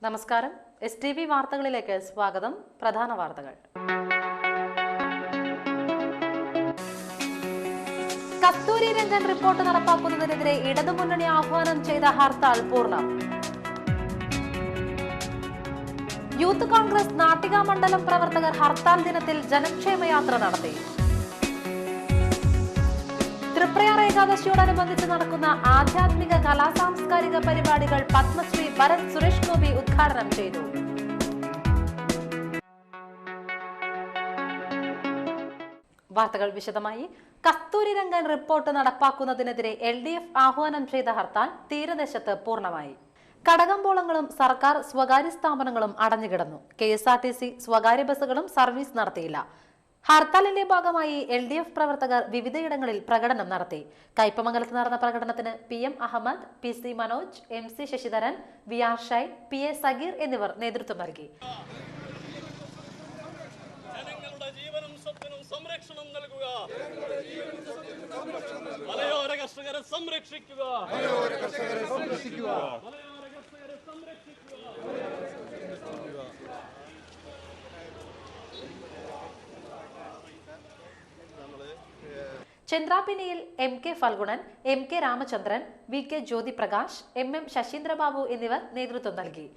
നമസ്കാരം. STV വാർത്തകളിലേക്ക് സ്വാഗതം. പ്രധാന വാർത്തകൾ. കസ്തൂരി രംഗൻ റിപ്പോർട്ട് നടപ്പാക്കുന്നതിനെതിരെ ഇടതുമുന്നണി ആഹ്വാനം ചെയ്ത ഹർത്താൽ പൂർണ്ണം. യൂത്ത് കോൺഗ്രസ് നാട്ടിക മണ്ഡലം പ്രവർത്തകർ ഹർത്താൽ ദിനത്തിൽ ജനക്ഷേമയാത്ര നടത്തി. തൃപ്രയാർ ഏകാദശിയോടനുബന്ധിച്ച് നടക്കുന്ന ആധ്യാത്മിക കലാസാംസ്കാരിക പരിപാടികൾ പത്മശ്രീ ഭരത് സുരേഷ് ഗോപി ഉദ്ഘാടനം ചെയ്തു. വാർത്തകൾ വിശദമായി. കസ്തൂരി രംഗൻ റിപ്പോർട്ട് നടപ്പാക്കുന്നതിനെതിരെ LDF ആഹ്വാനം ചെയ്ത ഹർത്താൽ തീരദേശത്ത് പൂർണ്ണമായി. കടകമ്പോളങ്ങളും സർക്കാർ സ്വകാര്യ സ്ഥാപനങ്ങളും അടഞ്ഞുകിടന്നു. KSRTC സ്വകാര്യ ബസ്സുകളും സർവീസ് നടത്തിയില്ല. ഹർത്താലിന്റെ ഭാഗമായി LDF പ്രവർത്തകർ വിവിധയിടങ്ങളിൽ പ്രകടനം നടത്തി. കയ്പമംഗലത്ത് നടന്ന പ്രകടനത്തിന് PM Ahmed, PC Manoj, MC Sasidharan, VR Shine, PA Sageer എന്നിവർ നേതൃത്വം നൽകി. ജനങ്ങളുടെ ജീവനും സ്വത്തിനും സംരക്ഷണം നൽകുക, മലയോര കർഷകരെ സംരക്ഷിക്കുക, ചന്ദ്രാപിനിയിൽ MK Phalgunan, MK Ramachandran, VK Jyothiprakash, MM Sasheendrababu എന്നിവർ നേതൃത്വം നൽകി.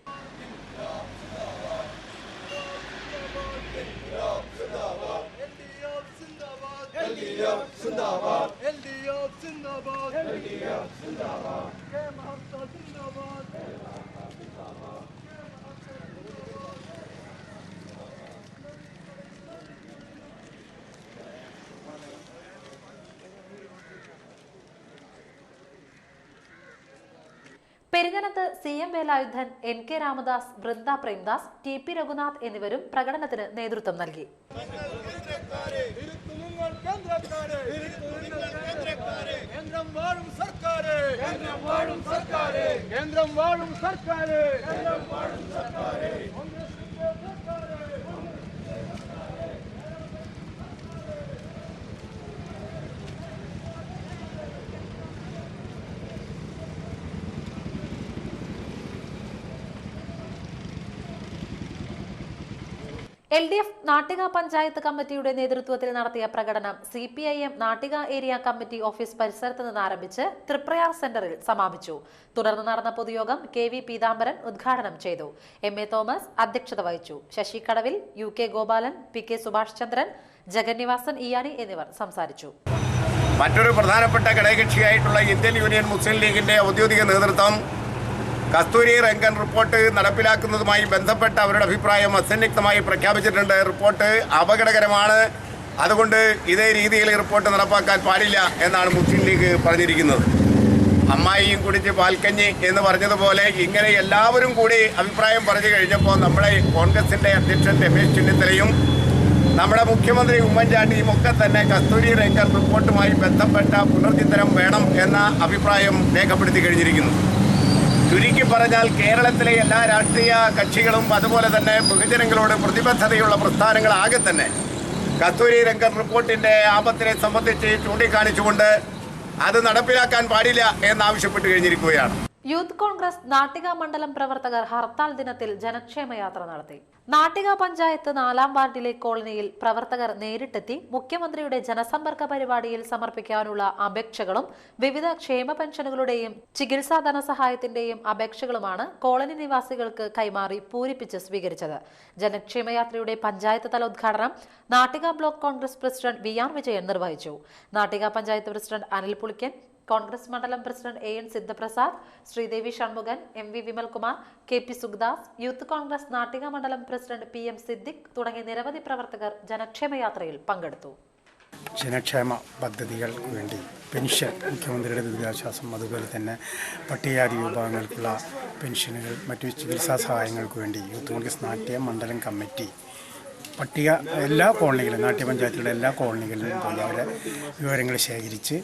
പെരിഞ്ഞനത്ത് CM Velayudhan, NK Ramadas, Brinda Premdas, TP Raghunath എന്നിവരും പ്രകടനത്തിന് നേതൃത്വം നൽകി. LDF നാട്ടിക പഞ്ചായത്ത് കമ്മിറ്റിയുടെ നേതൃത്വത്തിൽ നടത്തിയ പ്രകടനം CPIM Nattika area committee office പരിസരത്ത് നിന്ന് ആരംഭിച്ച് തൃപ്രയാർ സെന്ററിൽ സമാപിച്ചു. തുടർന്ന് നടന്ന പൊതുയോഗം KV പീതാംബരൻ ഉദ്ഘാടനം ചെയ്തു. MA തോമസ് അധ്യക്ഷത വഹിച്ചു. ശശി കടവിൽ, UK ഗോപാലൻ, PK സുഭാഷ് ചന്ദ്രൻ, ജഗന്നിവാസൻ ഇയാടി എന്നിവർ സംസാരിച്ചു. മറ്റൊരു പ്രധാനപ്പെട്ട ഘടകകക്ഷിയായിട്ടുള്ള ഇന്ത്യൻ യൂണിയൻ മുസ്ലിം ലീഗിന്റെ ഔദ്യോഗിക നേതൃത്വം കസ്തൂരി രംഗൻ റിപ്പോർട്ട് നടപ്പിലാക്കുന്നതുമായി ബന്ധപ്പെട്ട അവരുടെ അഭിപ്രായം അസന്നിഗ്ധമായി പ്രഖ്യാപിച്ചിട്ടുണ്ട്. റിപ്പോർട്ട് അപകടകരമാണ്, അതുകൊണ്ട് ഇതേ രീതിയിൽ റിപ്പോർട്ട് നടപ്പാക്കാൻ പാടില്ല എന്നാണ് മുസ്ലിം ലീഗ് പറഞ്ഞിരിക്കുന്നത്. അമ്മായിയും കുടിച്ച് പാൽക്കഞ്ഞി എന്ന് പറഞ്ഞതുപോലെ ഇങ്ങനെ എല്ലാവരും കൂടി അഭിപ്രായം പറഞ്ഞു കഴിഞ്ഞപ്പോൾ നമ്മുടെ കോൺഗ്രസിൻ്റെ അധ്യക്ഷൻ രമേശ് ചെന്നിത്തലയും നമ്മുടെ മുഖ്യമന്ത്രി ഉമ്മൻചാണ്ടിയും ഒക്കെ തന്നെ കസ്തൂരി രംഗൻ റിപ്പോർട്ടുമായി ബന്ധപ്പെട്ട പുനർചിന്തനം വേണം എന്ന അഭിപ്രായം രേഖപ്പെടുത്തി കഴിഞ്ഞിരിക്കുന്നു. ചുരുക്കി പറഞ്ഞാൽ കേരളത്തിലെ എല്ലാ രാഷ്ട്രീയ കക്ഷികളും അതുപോലെ തന്നെ ബഹുജനങ്ങളോട് പ്രതിബദ്ധതയുള്ള പ്രസ്ഥാനങ്ങളാകെ തന്നെ കസ്തൂരി രംഗൻ റിപ്പോർട്ടിൻ്റെ ആപത്തിനെ സംബന്ധിച്ച് ചൂണ്ടിക്കാണിച്ചുകൊണ്ട് അത് നടപ്പിലാക്കാൻ പാടില്ല എന്നാവശ്യപ്പെട്ട് കഴിഞ്ഞിരിക്കുകയാണ്. യൂത്ത് കോൺഗ്രസ് നാട്ടിക മണ്ഡലം പ്രവർത്തകർ ഹർത്താൽ ദിനത്തിൽ ജനക്ഷേമയാത്ര നടത്തി. നാട്ടിക പഞ്ചായത്ത് 4-ാം വാർഡിലെ കോളനിയിൽ പ്രവർത്തകർ നേരിട്ടെത്തി മുഖ്യമന്ത്രിയുടെ ജനസമ്പർക്ക പരിപാടിയിൽ സമർപ്പിക്കാനുള്ള അപേക്ഷകളും വിവിധ ക്ഷേമ പെൻഷനുകളുടെയും ചികിത്സാ ധനസഹായത്തിന്റെയും അപേക്ഷകളുമാണ് കോളനി നിവാസികൾക്ക് കൈമാറി പൂരിപ്പിച്ച് സ്വീകരിച്ചത്. ജനക്ഷേമയാത്രയുടെ പഞ്ചായത്ത് തല ഉദ്ഘാടനം Nattika block Congress president VR Vijayan നിർവഹിച്ചു. നാട്ടിക പഞ്ചായത്ത് പ്രസിഡന്റ് അനിൽ പുളിക്കൻ, കോൺഗ്രസ് മണ്ഡലം president AN Sidhaprasad, Sreedevi Shanmukhan, MV Vimalkumar, KP Sukhadas, youth Congress Nattika മണ്ഡലം പ്രസിഡന്റ് PM സിദ്ദിഖ് തുടങ്ങിയ നിരവധി പ്രവർത്തകർ ജനക്ഷേമയാത്രയിൽ പങ്കെടുത്തു. ജനക്ഷേമ പദ്ധതികൾക്ക് വേണ്ടി പെൻഷൻ, മുഖ്യമന്ത്രിയുടെ ദുരിതാശ്വാസം, അതുപോലെ തന്നെ പട്ടികജാതി വിഭാഗങ്ങൾക്കുള്ള പെൻഷനുകൾ, മറ്റു ചികിത്സാ സഹായങ്ങൾക്ക് വേണ്ടി യൂത്ത് കോൺഗ്രസ് നാട്ടിക മണ്ഡലം കമ്മിറ്റി പട്ടിക എല്ലാ കോളനികളിലും, നാട്യ പഞ്ചായത്തുകളുടെ എല്ലാ കോളനികളിലും പോയി അവരുടെ വിവരങ്ങൾ ശേഖരിച്ച്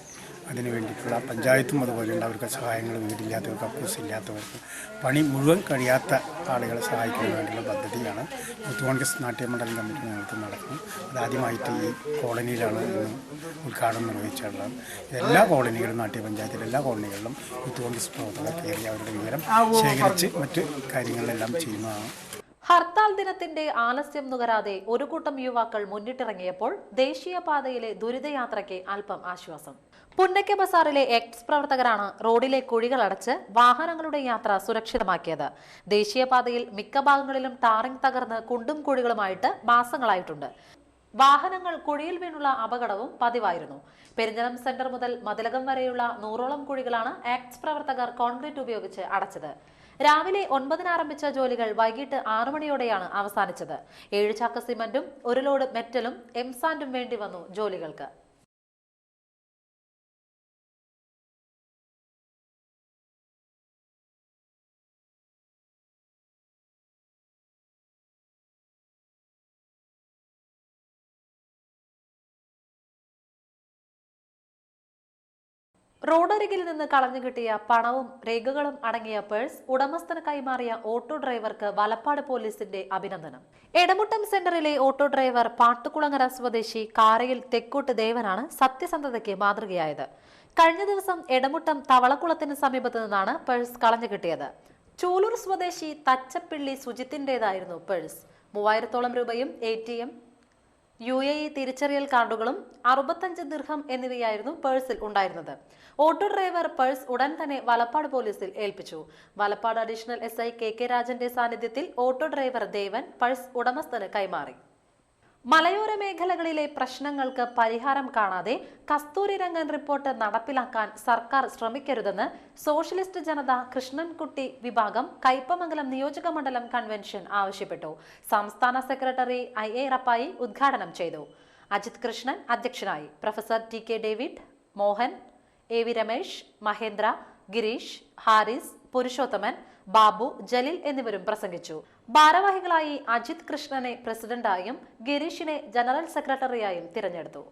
അതിന് വേണ്ടിയിട്ടുള്ള പഞ്ചായത്തും അതുപോലെയുള്ള അവർക്ക് സഹായങ്ങൾ, വീടില്ലാത്തവർക്ക്, കക്കൂസ് ഇല്ലാത്തവർക്ക്, പണി മുഴുവൻ കഴിയാത്ത ആളുകളെ സഹായിക്കാൻ വേണ്ടിയുള്ള പദ്ധതിയാണ് യൂത്ത് കോൺഗ്രസ് നാട്യമണ്ഡലം കമ്മിറ്റി നേതൃത്വം നടക്കുന്നത്. അതാദ്യമായിട്ട് ഈ കോളനിയിലാണ് ഇന്ന് ഉദ്ഘാടനം നിർവഹിച്ചിട്ടുള്ളത്. എല്ലാ കോളനികളും, നാട്യപഞ്ചായത്തിലെ എല്ലാ കോളനികളിലും യൂത്ത് കോൺഗ്രസ് പ്രവർത്തകർ കയറി അവരുടെ വിവരം ശേഖരിച്ച് മറ്റ് കാര്യങ്ങളെല്ലാം ചെയ്യുന്നതാണ്. ഹർത്താൽ ദിനത്തിന്റെ ആലസ്യം നുകരാതെ ഒരു കൂട്ടം യുവാക്കൾ മുന്നിട്ടിറങ്ങിയപ്പോൾ ദേശീയപാതയിലെ ദുരിതയാത്രയ്ക്ക് അല്പം ആശ്വാസം. പുന്നയ്ക്ക ബസാറിലെ എക്സ് പ്രവർത്തകരാണ് റോഡിലെ കുഴികളടച്ച് വാഹനങ്ങളുടെ യാത്ര സുരക്ഷിതമാക്കിയത്. ദേശീയപാതയിൽ മിക്ക ഭാഗങ്ങളിലും ടാറിംഗ് തകർന്ന് കുണ്ടും കുഴികളുമായിട്ട് മാസങ്ങളായിട്ടുണ്ട്. വാഹനങ്ങൾ കുഴിയിൽ വീണുള്ള അപകടവും പതിവായിരുന്നു. പെരിഞ്ഞനം സെന്റർ മുതൽ മതിലകം വരെയുള്ള 100ഓളം കുഴികളാണ് എക്സ് പ്രവർത്തകർ കോൺക്രീറ്റ് ഉപയോഗിച്ച് അടച്ചത്. രാവിലെ 9-ന് ആരംഭിച്ച ജോലികൾ വൈകിട്ട് 6 മണിയോടെയാണ് അവസാനിച്ചത്. 7 ചാക്ക് സിമന്റും 1 ലോഡ് മെറ്റലും എംസാൻഡും വേണ്ടി വന്നു ജോലികൾക്ക്. റോഡരികിൽ നിന്ന് കളഞ്ഞു കിട്ടിയ പണവും രേഖകളും അടങ്ങിയ പേഴ്സ് ഉടമസ്ഥന് കൈമാറിയ ഓട്ടോ ഡ്രൈവർക്ക് വലപ്പാട് പോലീസിന്റെ അഭിനന്ദനം. എടമുട്ടം സെന്ററിലെ ഓട്ടോ ഡ്രൈവർ പാട്ടുകുളങ്ങര സ്വദേശി കാരയിൽ തെക്കോട്ട് ദേവനാണ് സത്യസന്ധതയ്ക്ക് മാതൃകയായത്. കഴിഞ്ഞ ദിവസം എടമുട്ടം തവളക്കുളത്തിന് സമീപത്ത് നിന്നാണ് പേഴ്സ് കളഞ്ഞു കിട്ടിയത്. ചൂലൂർ സ്വദേശി തച്ചപ്പിള്ളി സുജിത്തിന്റേതായിരുന്നു പേഴ്സ്. 3000ഓളം രൂപയും ATM, UAE തിരിച്ചറിയൽ കാർഡുകളും 65 ദിർഹം എന്നിവയായിരുന്നു പേഴ്സിൽ ഉണ്ടായിരുന്നത്. ഓട്ടോ ഡ്രൈവർ പേഴ്സ് ഉടൻ തന്നെ വലപ്പാട് പോലീസിൽ ഏൽപ്പിച്ചു. വലപ്പാട് അഡീഷണൽ SI KK രാജന്റെ സാന്നിധ്യത്തിൽ ഓട്ടോ ഡ്രൈവർ ദേവൻ പേഴ്സ് ഉടമസ്ഥന് കൈമാറി. മലയോര മേഖലകളിലെ പ്രശ്നങ്ങൾക്ക് പരിഹാരം കാണാതെ കസ്തൂരിരംഗൻ റിപ്പോർട്ട് നടപ്പിലാക്കാൻ സർക്കാർ ശ്രമിക്കരുതെന്ന് സോഷ്യലിസ്റ്റ് ജനത കൃഷ്ണൻകുട്ടി വിഭാഗം കയ്പമംഗലം നിയോജക മണ്ഡലം കൺവെൻഷൻ ആവശ്യപ്പെട്ടു. സംസ്ഥാന സെക്രട്ടറി IA റപ്പായി ഉദ്ഘാടനം ചെയ്തു. അജിത് കൃഷ്ണൻ അധ്യക്ഷനായി. Professor TK David, Mohan, AV Ramesh, Mahendra, Girish, Haris, Purushothaman, Babu, Jaleel എന്നിവരും പ്രസംഗിച്ചു. ഭാരവാഹികളായി അജിത് കൃഷ്ണനെ പ്രസിഡന്റായും ഗിരീഷിനെ ജനറൽ സെക്രട്ടറിയായും തിരഞ്ഞെടുത്തു.